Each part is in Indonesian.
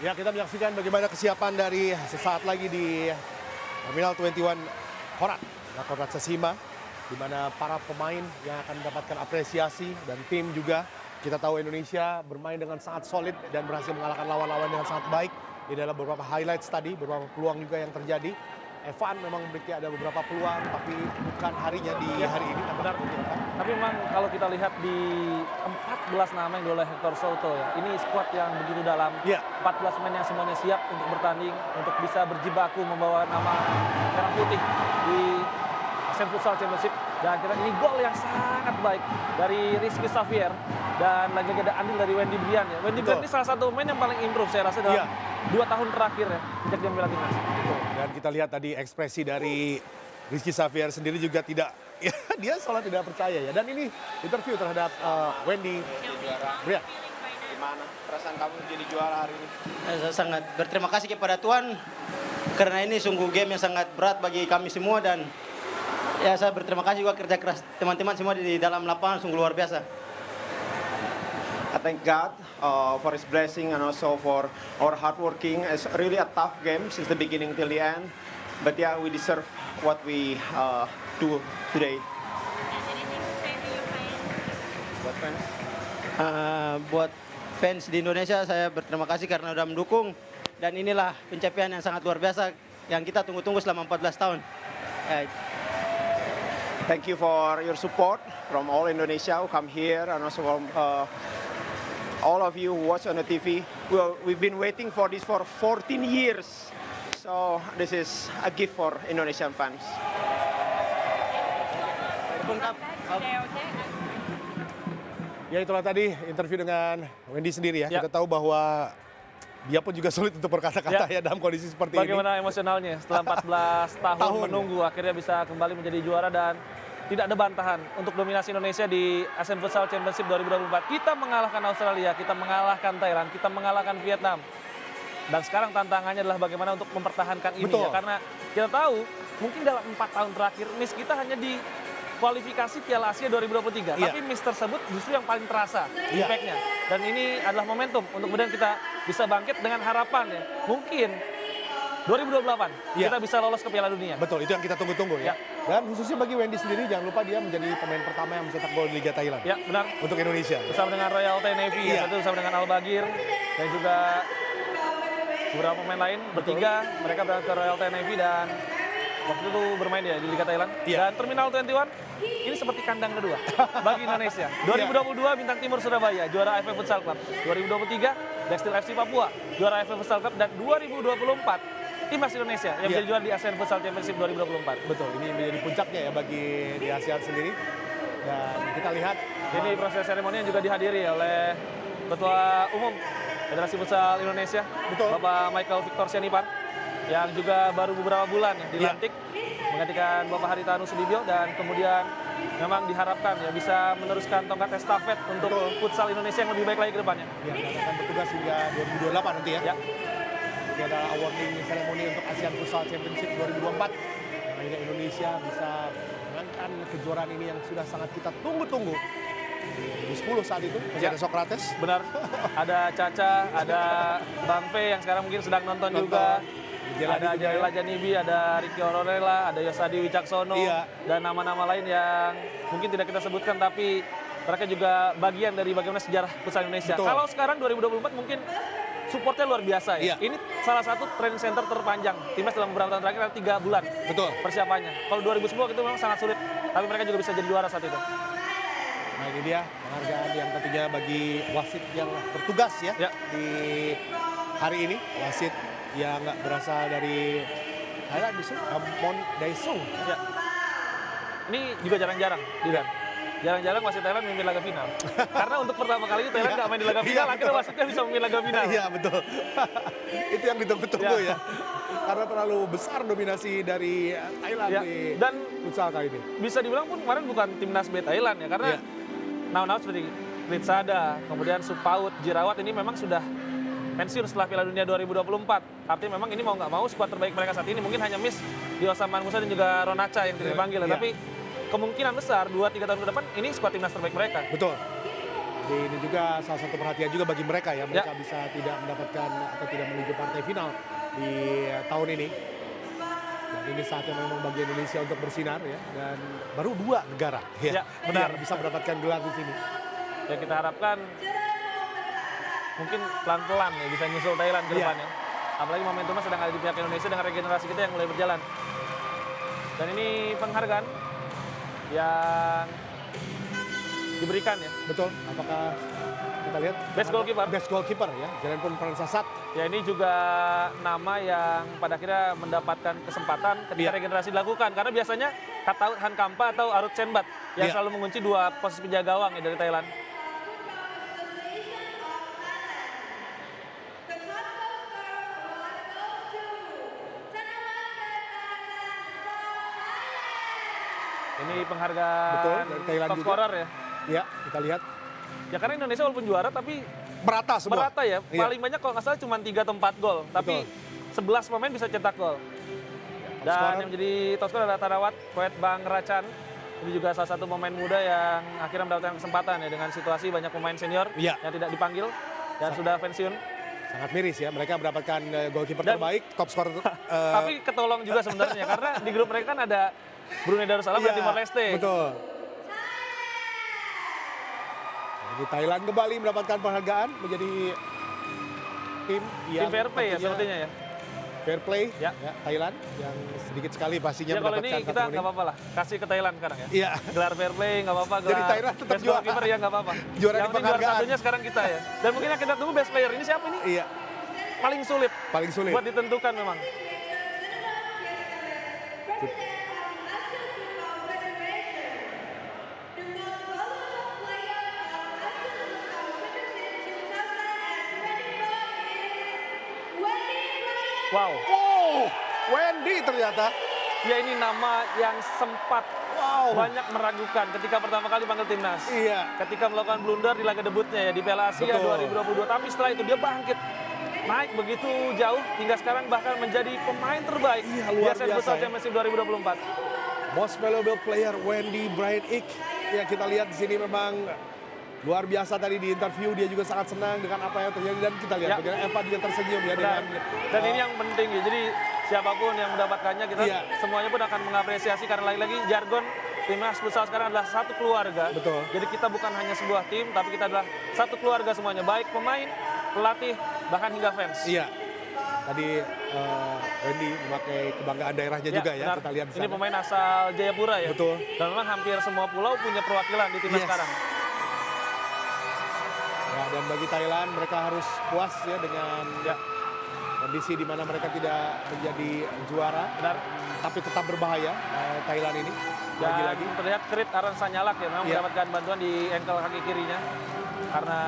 Ya, kita menyaksikan bagaimana kesiapan dari sesaat lagi di Terminal 21 Korat, Korat Sesima, di mana para pemain yang akan mendapatkan apresiasi dan tim juga. Kita tahu Indonesia bermain dengan sangat solid dan berhasil mengalahkan lawan-lawan dengan sangat baik. Ini adalah beberapa highlights tadi, beberapa peluang juga yang terjadi. Evan memang memiliki ada beberapa peluang, tapi bukan harinya di hari ini. Benar. Tapi memang kalau kita lihat di 14 nama yang oleh Hector Souto ya, ini skuad yang begitu dalam. 14 pemain yang semuanya siap untuk bertanding, untuk bisa berjibaku membawa nama merah putih di ASEAN Futsal Championship. Dan kita ini gol yang sangat baik dari Rizky Xavier dan lagi ada andil dari Wendy Brian ya. Wendy Brian ini salah satu pemain yang paling improve saya rasa dalam 2 tahun terakhir ya sejak dia membela timnas. Dan kita lihat tadi ekspresi dari Rizky Xavier sendiri juga tidak, ya dia seolah tidak percaya ya. Dan ini interview terhadap Wendy Brian. Gimana perasaan kamu jadi juara hari ini? Saya sangat berterima kasih kepada Tuhan karena ini sungguh game yang sangat berat bagi kami semua dan ya saya berterima kasih juga kerja keras teman-teman semua di dalam lapangan sungguh luar biasa. I thank God for His blessing and also for our hard working. It's really a tough game since the beginning till the end. But yeah, we deserve what we do today. Buat fans? Buat fans di Indonesia saya berterima kasih karena sudah mendukung dan inilah pencapaian yang sangat luar biasa yang kita tunggu-tunggu selama 14 tahun. Thank you for your support from all Indonesia who come here and also from all of you who watch on the TV. We've been waiting for this for 14 years. So this is a gift for Indonesian fans. Ya itulah tadi interview dengan Wendy sendiri ya. Kita tahu bahwa dia pun juga sulit untuk berkata-kata ya dalam kondisi seperti Bagaimana emosionalnya setelah 14 tahun menunggu akhirnya bisa kembali menjadi juara dan tidak ada bantahan untuk dominasi Indonesia di ASEAN Futsal Championship 2024. Kita mengalahkan Australia, kita mengalahkan Thailand, kita mengalahkan Vietnam. Dan sekarang tantangannya adalah bagaimana untuk mempertahankan ini ya. Karena kita tahu mungkin dalam 4 tahun terakhir miss kita hanya di kualifikasi Piala Asia 2023. Tapi miss tersebut justru yang paling terasa impact-nya. Dan ini adalah momentum untuk kemudian kita bisa bangkit dengan harapan ya. Mungkin 2028 kita bisa lolos ke Piala Dunia. Betul, itu yang kita tunggu-tunggu ya. Dan khususnya bagi Wendy sendiri, jangan lupa dia menjadi pemain pertama yang mencetak gol di Liga Thailand. Ya, benar. Untuk Indonesia. Bersama dengan Royal Thai Navy, satu bersama dengan Al Bagir dan juga beberapa pemain lain. Bertiga, mereka berangkat ke Royal Thai Navy dan waktu itu bermain ya di Liga Thailand. Dan Terminal 21 ini seperti kandang kedua bagi Indonesia. 2022 Bintang Timur Surabaya juara AFF Futsal Club. 2023 Daxtel FC Papua juara AFF Futsal Club dan 2024 Timnas Indonesia yang menjadi juara di ASEAN Futsal Championship 2024. Betul, ini menjadi puncaknya ya bagi di ASEAN sendiri. Dan kita lihat ini proses seremoni yang juga dihadiri oleh Ketua Umum Federasi Futsal Indonesia, Bapak Michael Victor Sianipan, yang juga baru beberapa bulan ya dilantik menggantikan Bapak Haritanu Sudibyo dan kemudian memang diharapkan ya bisa meneruskan tongkat estafet untuk futsal Indonesia yang lebih baik lagi ke depannya. Ya, dan akan bertugas hingga 2028 nanti ya. Ini adalah awarding ceremony untuk ASEAN Futsal Championship 2024. Yang akhirnya Indonesia bisa menangkan kejuaraan ini yang sudah sangat kita tunggu-tunggu. Di 2010 saat itu masih ada Socrates. Benar, ada Caca, ada Bang Fe yang sekarang mungkin sedang nonton juga. Ada Jaila Janibi, ada Ricky Ororella, ada Yosadi Wicaksono, dan nama-nama lain yang mungkin tidak kita sebutkan tapi mereka juga bagian dari bagaimana sejarah futsal Indonesia. Kalau sekarang 2024 mungkin supportnya luar biasa ya. Ini salah satu training center terpanjang timnas dalam beberapa tahun terakhir, 3 bulan persiapannya. Kalau 2010 itu memang sangat sulit, tapi mereka juga bisa jadi juara saat itu. Nah ini dia penghargaan yang tentunya bagi wasit yang bertugas ya di hari ini. Wasit yang nggak berasal dari Thailand, Mon Daesung. Ya. Ini juga jarang-jarang, jarang-jarang wasit Thailand memimpin laga final. Karena untuk pertama kali Thailand nggak main di laga final, akhirnya wasitnya bisa memimpin laga final. Iya betul. Itu yang ditunggu-tunggu ya. Karena terlalu besar dominasi dari Thailand di futsal kali ini. Bisa dibilang pun kemarin bukan timnas B Thailand ya, karena nama-nama seperti Ritsada, kemudian Supaut, Jirawat ini memang sudah pensiun setelah Piala Dunia 2024. Artinya memang ini mau nggak mau skuad terbaik mereka saat ini mungkin hanya miss di Osaman Musa dan juga Ronaca yang tidak dipanggil. Tapi kemungkinan besar 2-3 tahun ke depan ini skuad timnas terbaik mereka. Betul. Jadi ini juga salah satu perhatian juga bagi mereka ya, mereka bisa tidak mendapatkan atau tidak menuju partai final di tahun ini. Dan ini saatnya memang bagi Indonesia untuk bersinar ya, dan baru 2 negara Ya, benar. yang bisa mendapatkan gelar di sini. Ya kita harapkan mungkin pelan-pelan ya bisa nyusul Thailand ke Iya. depannya. Apalagi momentumnya sedang ada di pihak Indonesia dengan regenerasi kita yang mulai berjalan. Dan ini penghargaan yang diberikan ya. Betul, apakah kita lihat? Best goalkeeper. Best goalkeeper ya, Jalen pun Pransasat. Ya ini juga nama yang pada akhirnya mendapatkan kesempatan ketika Iya. regenerasi dilakukan. Karena biasanya Kataut Hankampa atau Arut Senbat yang Iya. selalu mengunci 2 posisi penjaga gawang ya dari Thailand. Ini Betul, penghargaan dari Thailand top juga. scorer ya. Ya, kita lihat Ya karena Indonesia walaupun juara tapi merata semua. merata ya. Iya. Paling banyak kalau nggak salah cuma 3 atau 4 gol. Tapi 11 pemain bisa cetak gol. Dan scorer. yang menjadi top scorer adalah Tarawat Poet Bang Racan. Ini juga salah satu pemain muda yang akhirnya mendapatkan kesempatan ya dengan situasi banyak pemain senior Iya. yang tidak dipanggil dan sudah pensiun. Sangat miris ya, mereka mendapatkan goalkeeper Dan- terbaik, top scorer. Tapi ketolong juga sebenarnya karena di grup mereka kan ada Brunei Darussalam dan Iya, Timor Leste. Betul. Jadi Thailand kembali mendapatkan penghargaan menjadi tim Tim fair play ya tentunya sepertinya ya. fair play Ya. Thailand yang sedikit sekali pastinya Ya kalau ini mendapatkan kita kartu nggak kuning. apa-apa lah, kasih ke Thailand sekarang ya. Iya. Gelar fair play nggak apa-apa, Jadi gelar Thailand tetap best juara. goalkeeper ya nggak apa-apa. Juara di Yang penting juara penghargaan. satunya sekarang kita ya. Dan mungkin yang kita tunggu best player ini siapa ini? Iya, Paling sulit paling sulit. buat ditentukan memang. Wow, Oh, Wendy ternyata. ya ini nama yang sempat Wow. banyak meragukan ketika pertama kali panggil timnas. Iya. Ketika melakukan blunder di laga debutnya ya di Piala Asia Betul. 2022. Tapi setelah itu dia bangkit. Naik begitu jauh hingga sekarang bahkan menjadi pemain terbaik Iya, di luar ASEAN biasa Futsal ya. Championship 2024. Most valuable player Wendy Brian Ick. Ya kita lihat di sini memang luar biasa tadi di interview, dia juga sangat senang dengan apa yang terjadi dan kita lihat Ya. bagaimana Eva juga tersenyum ya Benar. dengan Dan ini yang penting ya. Jadi siapapun yang mendapatkannya kita Iya. semuanya pun akan mengapresiasi karena lagi-lagi jargon timnas futsal sekarang adalah satu keluarga. Betul. Jadi kita bukan hanya sebuah tim tapi kita adalah satu keluarga semuanya, baik pemain, pelatih, bahkan hingga fans. Iya. Tadi Wendy memakai kebanggaan daerahnya juga ya, benar. kita lihat di Ini sana. pemain asal Jayapura ya. Betul. Dan memang hampir semua pulau punya perwakilan di timnas Yes. sekarang. Ya, dan bagi Thailand mereka harus puas ya dengan Ya. kondisi di mana mereka tidak menjadi juara, Benar. tapi tetap berbahaya Thailand ini. Dan Lagi-lagi. terlihat Krit Aran Sanyalak ya memang Iya. mendapatkan bantuan di ankle kaki kirinya. Karena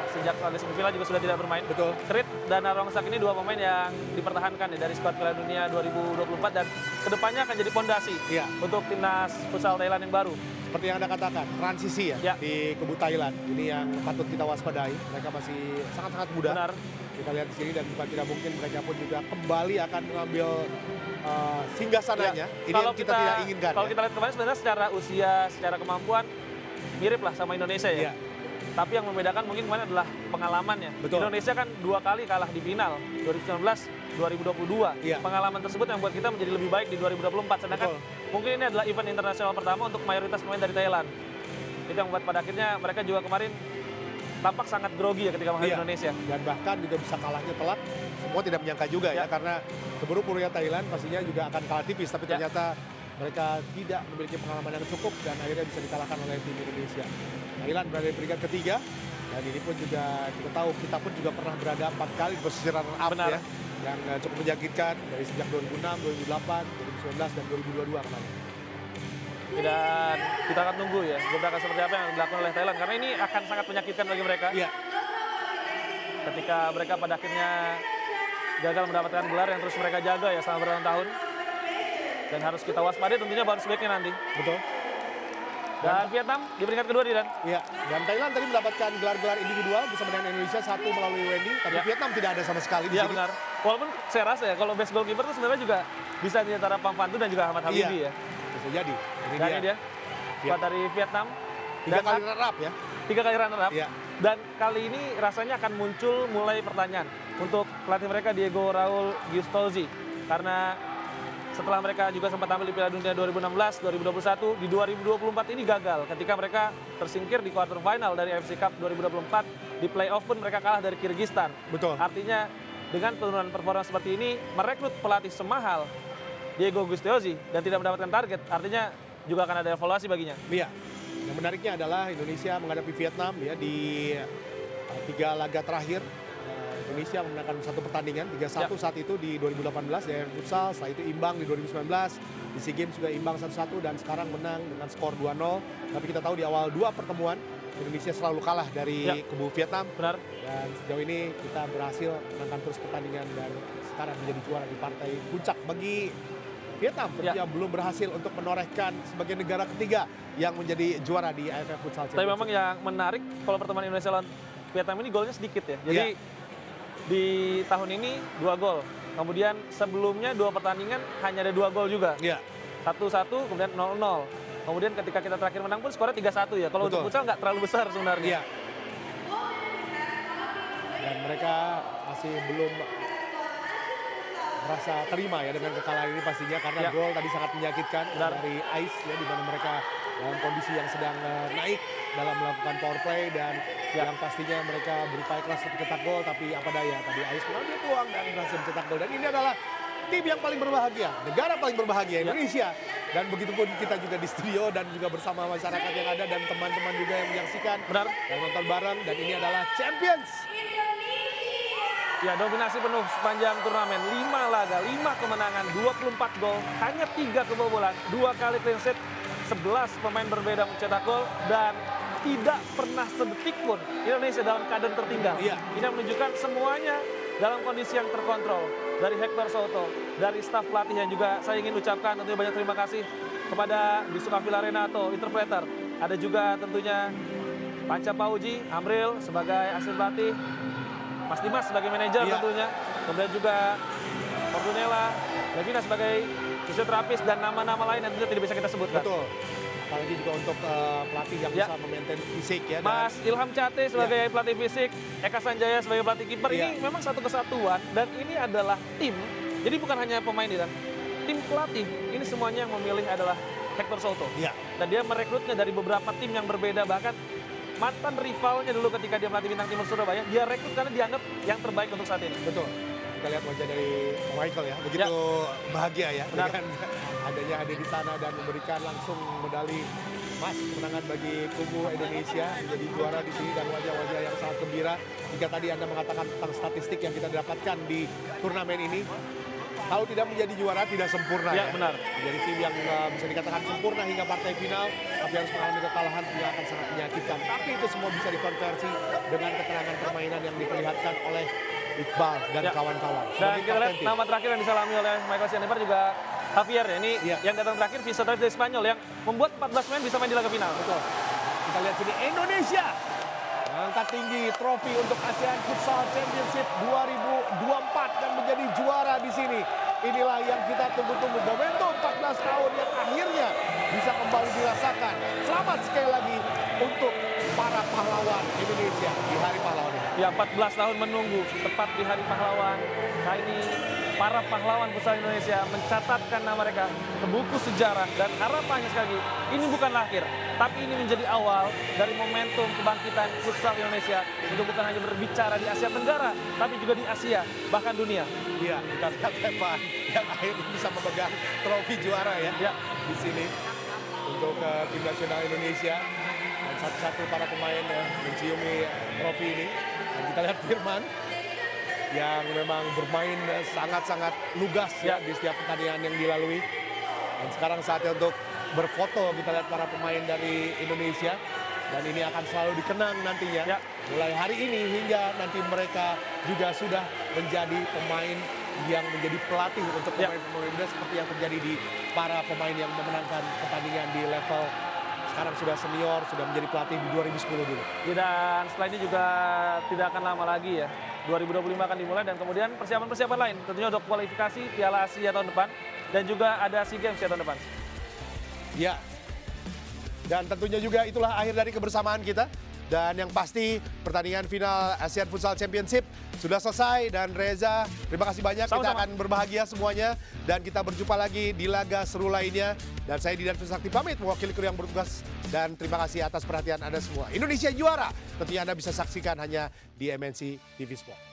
sejak laga semifinal juga sudah tidak bermain. Betul. Krit dan Arwangsak ini 2 pemain yang dipertahankan ya dari skuad Piala Dunia 2024 dan kedepannya akan jadi fondasi Iya. untuk timnas futsal Thailand yang baru. Seperti yang Anda katakan, transisi ya, Ya. di kubu Thailand. Ini yang patut kita waspadai. Mereka masih sangat-sangat muda. Benar. Kita lihat di sini dan bukan tidak mungkin mereka pun juga kembali akan mengambil singgasananya. Ini yang kita tidak inginkan. Kalau ya. kita lihat kemarin sebenarnya secara usia, secara kemampuan mirip lah sama Indonesia ya. Iya. Tapi yang membedakan mungkin kemarin adalah pengalamannya. Betul. Indonesia kan 2 kali kalah di final, 2019, 2022. Iya. Pengalaman tersebut yang buat kita menjadi lebih baik di 2024. Sedangkan Betul. mungkin ini adalah event internasional pertama untuk mayoritas pemain dari Thailand. Itu yang membuat pada akhirnya mereka juga kemarin tampak sangat grogi ya ketika menghadapi Iya. Indonesia. Dan bahkan juga bisa kalahnya telak. Semua tidak menyangka juga ya, Ya. karena seburuk-buruknya Thailand pastinya juga akan kalah tipis. Tapi Ya. ternyata mereka tidak memiliki pengalaman yang cukup dan akhirnya bisa dikalahkan oleh tim Indonesia. Thailand berada di peringkat ketiga. Dan ini pun juga kita tahu, kita pun juga pernah berada 4 kali di posisi runner up Benar. ya. Yang cukup menyakitkan dari sejak 2006, 2008, 2019, dan 2022 kemarin. Dan kita akan tunggu ya gebrakan seperti apa yang dilakukan oleh Thailand. Karena ini akan sangat menyakitkan bagi mereka. Iya, Ketika mereka pada akhirnya gagal mendapatkan gelar yang terus mereka jaga ya selama bertahun-tahun. Dan harus kita waspadai tentunya bounce back-nya nanti. betul. Dan Vietnam di peringkat kedua Didan. Iya, dan Thailand tadi mendapatkan gelar-gelar individual bersama dengan Indonesia, satu melalui Wendy, tapi Ya. Vietnam tidak ada sama sekali di Iya sini. benar. Walaupun saya rasa ya kalau best goalkeeper itu sebenarnya juga bisa di antara Pang Fantu dan juga Ahmad Habibi Iya. ya. Bisa jadi. Ini Dan ini dia. Vietnam. Squad dari Vietnam. 3 Dan kali runner up ya. 3 kali runner up. Iya. Dan kali ini rasanya akan muncul mulai pertanyaan untuk pelatih mereka Diego Raul Gustozzi. Karena setelah mereka juga sempat tampil di Piala Dunia 2016, 2021, di 2024 ini gagal ketika mereka tersingkir di quarter final dari AFC Cup 2024. Di playoff pun mereka kalah dari Kyrgyzstan. Betul. Artinya dengan penurunan performa seperti ini, merekrut pelatih semahal Diego Gustozzi dan tidak mendapatkan target, artinya juga akan ada evaluasi baginya. Iya. Yang menariknya adalah Indonesia menghadapi Vietnam ya di 3 laga terakhir. Indonesia memenangkan 1 pertandingan 3-1 saat itu di 2018 di futsal, setelah itu imbang di 2019, di SEA Games juga imbang 1-1 dan sekarang menang dengan skor 2-0. Tapi kita tahu di awal 2 pertemuan Indonesia selalu kalah dari kubu Vietnam. Benar. Dan sejauh ini kita berhasil menangkan terus pertandingan dan sekarang menjadi juara di partai puncak bagi Vietnam yang belum berhasil untuk menorehkan sebagai negara ketiga yang menjadi juara di AFF Futsal Championship. Tapi memang yang menarik kalau pertemuan Indonesia lawan Vietnam ini golnya sedikit ya. Jadi di tahun ini 2 gol. Kemudian sebelumnya 2 pertandingan hanya ada 2 gol juga. 1-1 kemudian 0-0. Kemudian ketika kita terakhir menang pun skornya 3-1 ya. Kalau untuk futsal nggak terlalu besar sebenarnya. Dan mereka masih belum merasa terima ya dengan kekalahan ini pastinya karena gol tadi sangat menyakitkan dari Ais ya, di mana mereka dalam kondisi yang sedang naik dalam melakukan power play dan yang pastinya mereka berupaya keras untuk mencetak gol, tapi apa daya tadi Ais mengambil peluang dan berhasil mencetak gol. Dan ini adalah tim yang paling berbahagia, negara paling berbahagia, Indonesia. Dan begitupun kita juga di studio dan juga bersama masyarakat yang ada dan teman-teman juga yang menyaksikan dan nonton bareng. Dan ini adalah Champions. Ya, dominasi penuh sepanjang turnamen. 5 laga, 5 kemenangan, 24 gol, hanya 3 kebobolan, 2 kali clean sheet, 11 pemain berbeda mencetak gol, dan tidak pernah sedetik pun Indonesia dalam keadaan tertinggal. Ini menunjukkan semuanya dalam kondisi yang terkontrol. Dari Hector Soto, dari staf pelatih yang juga saya ingin ucapkan tentunya banyak terima kasih kepada Bisuka Villarenato, interpreter. Ada juga tentunya Panca Pauji, Amril sebagai asisten pelatih, Mas Dimas sebagai manajer tentunya. Kemudian juga Fortunella, Levina sebagai fisioterapis dan nama-nama lain yang tentunya tidak bisa kita sebutkan. Betul. Apalagi juga untuk pelatih yang bisa memaintain fisik ya. Mas Ilham Cate sebagai pelatih fisik, Eka Sanjaya sebagai pelatih kiper. Ini memang satu kesatuan dan ini adalah tim. Jadi bukan hanya pemain dan tim pelatih. Ini semuanya yang memilih adalah Hector Soto. Dan dia merekrutnya dari beberapa tim yang berbeda, bahkan mantan rivalnya dulu ketika dia melatih Bintang Timur Surabaya, dia rekrut karena dianggap yang terbaik untuk saat ini. Betul. Kita lihat wajah dari Michael ya, begitu bahagia ya dengan adanya hadir di sana dan memberikan langsung medali emas kemenangan bagi kubu Indonesia menjadi juara di sini dan wajah-wajah yang sangat gembira. Jika tadi Anda mengatakan tentang statistik yang kita dapatkan di turnamen ini, kalau tidak menjadi juara tidak sempurna ya. Benar. Jadi tim yang bisa dikatakan sempurna hingga partai final, tapi harus mengalami kekalahan tentunya akan sangat menyakitkan. Tapi itu semua bisa dikonversi dengan keterangan permainan yang diperlihatkan oleh Iqbal dan kawan-kawan. Dan kita lihat nama terakhir yang disalami oleh Michael Sianipar juga Javier ya. Ini yang datang terakhir fisioterapis dari Spanyol yang membuat 14 pemain bisa main di laga final. Betul. Kita lihat sini Indonesia angkat tinggi trofi untuk ASEAN Futsal Championship 2024 dan menjadi juara di sini. Inilah yang kita tunggu-tunggu, momentum 14 tahun yang akhirnya bisa kembali dirasakan. Selamat sekali lagi untuk para pahlawan Indonesia di Hari Pahlawan ini. Ya, 14 tahun menunggu tepat di Hari Pahlawan. Kali ini para pahlawan futsal Indonesia mencatatkan nama mereka ke buku sejarah dan harapannya sekali lagi ini bukanlah akhir, tapi ini menjadi awal dari momentum kebangkitan futsal Indonesia untuk bukan hanya berbicara di Asia Tenggara, tapi juga di Asia bahkan dunia. Iya, kita lihat Evan yang akhirnya bisa memegang trofi juara ya di sini untuk tim nasional Indonesia. Dan satu-satu para pemain menciumi trofi ini. Dan kita lihat Firman yang memang bermain sangat-sangat lugas ya di setiap pertandingan yang dilalui. Dan sekarang saatnya untuk berfoto, kita lihat para pemain dari Indonesia. Dan ini akan selalu dikenang nantinya. Mulai hari ini hingga nanti mereka juga sudah menjadi pemain yang menjadi pelatih untuk pemain-pemain muda seperti yang terjadi di para pemain yang memenangkan pertandingan di level sekarang sudah senior, sudah menjadi pelatih di 2010 dulu. Dan setelah ini juga tidak akan lama lagi ya. 2025 akan dimulai dan kemudian persiapan-persiapan lain. Tentunya untuk kualifikasi Piala Asia tahun depan dan juga ada SEA Games tahun depan. Ya. Dan tentunya juga itulah akhir dari kebersamaan kita Dan yang pasti pertandingan final Asian Futsal Championship sudah selesai. Dan Reza, terima kasih banyak. Kita Sama-sama. akan berbahagia semuanya. Dan kita berjumpa lagi di laga seru lainnya. Dan saya Didan Trisakti pamit mewakili kru yang bertugas. Dan terima kasih atas perhatian Anda semua. Indonesia juara. Tentunya Anda bisa saksikan hanya di MNC TV Sport.